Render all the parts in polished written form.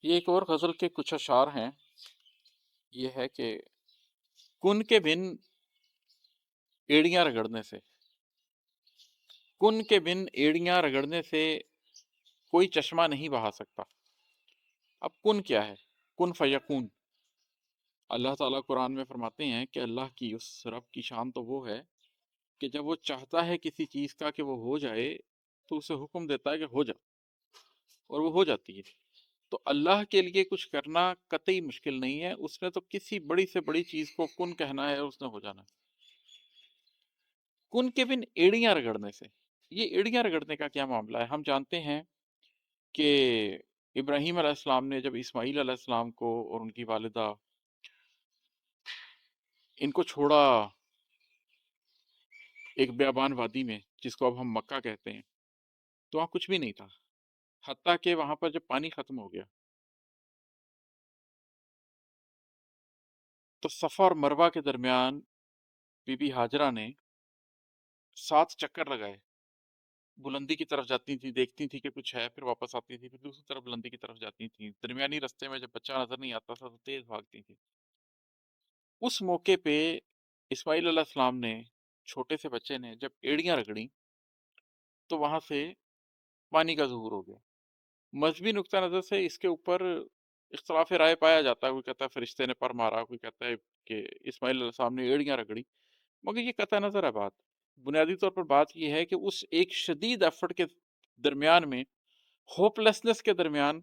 یہ ایک اور غزل کے کچھ اشعار ہیں. یہ ہے کہ کن کے بن ایڑیاں رگڑنے سے، کن کے بن ایڑیاں رگڑنے سے کوئی چشمہ نہیں بہا سکتا. اب کن کیا ہے؟ کن فیکون. اللہ تعالیٰ قرآن میں فرماتے ہیں کہ اللہ کی، اس رب کی شان تو وہ ہے کہ جب وہ چاہتا ہے کسی چیز کا کہ وہ ہو جائے تو اسے حکم دیتا ہے کہ ہو جا، اور وہ ہو جاتی ہے. تو اللہ کے لیے کچھ کرنا قطعی مشکل نہیں ہے. اس نے تو کسی بڑی سے بڑی چیز کو کن کہنا ہے اور اس نے ہو جانا ہے. کن کے بن ایڑیاں رگڑنے سے، یہ ایڑیاں رگڑنے کا کیا معاملہ ہے؟ ہم جانتے ہیں کہ ابراہیم علیہ السلام نے جب اسماعیل علیہ السلام کو اور ان کی والدہ ان کو چھوڑا ایک بیابان وادی میں جس کو اب ہم مکہ کہتے ہیں، تو وہاں کچھ بھی نہیں تھا، حتیٰ کہ وہاں پر جب پانی ختم ہو گیا تو صفا اور مروہ کے درمیان بی بی ہاجرہ نے 7 چکر لگائے. بلندی کی طرف جاتی تھی، دیکھتی تھی کہ کچھ ہے، پھر واپس آتی تھی، پھر دوسری طرف بلندی کی طرف جاتی تھی. درمیانی رستے میں جب بچہ نظر نہیں آتا تھا تو تیز بھاگتی تھی. اس موقع پہ اسماعیل علیہ السلام نے، چھوٹے سے بچے نے، جب ایڑیاں رگڑی تو وہاں سے پانی کا ظہور ہو گیا. مذہبی نقطہ نظر سے اس کے اوپر اختلاف رائے پایا جاتا ہے. کوئی کہتا ہے فرشتے نے پر مارا، کوئی کہتا ہے کہ اسماعیل علیہ السلام نے ایڑیاں رگڑی. مگر یہ قطع نظر ہے بات. بنیادی طور پر بات یہ ہے کہ اس ایک شدید ایفرٹ کے درمیان میں، ہوپ لیسنس کے درمیان،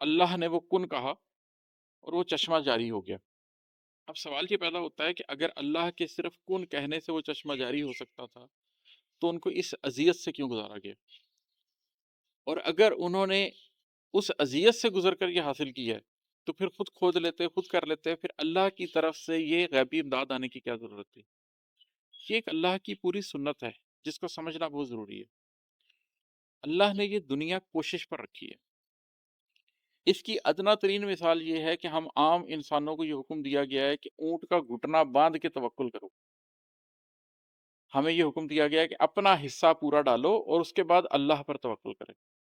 اللہ نے وہ کن کہا اور وہ چشمہ جاری ہو گیا. اب سوال یہ پیدا ہوتا ہے کہ اگر اللہ کے صرف کن کہنے سے وہ چشمہ جاری ہو سکتا تھا تو ان کو اس اذیت سے کیوں گزارا گیا؟ اور اگر انہوں نے اس اذیت سے گزر کر یہ حاصل کیا ہے تو پھر خود کھود لیتے، خود کر لیتے، پھر اللہ کی طرف سے یہ غیبی امداد آنے کی کیا ضرورت تھی؟ یہ ایک اللہ کی پوری سنت ہے جس کو سمجھنا بہت ضروری ہے. اللہ نے یہ دنیا کوشش پر رکھی ہے. اس کی ادنا ترین مثال یہ ہے کہ ہم عام انسانوں کو یہ حکم دیا گیا ہے کہ اونٹ کا گھٹنا باندھ کے توکل کرو. ہمیں یہ حکم دیا گیا ہے کہ اپنا حصہ پورا ڈالو اور اس کے بعد اللہ پر توکل کرے.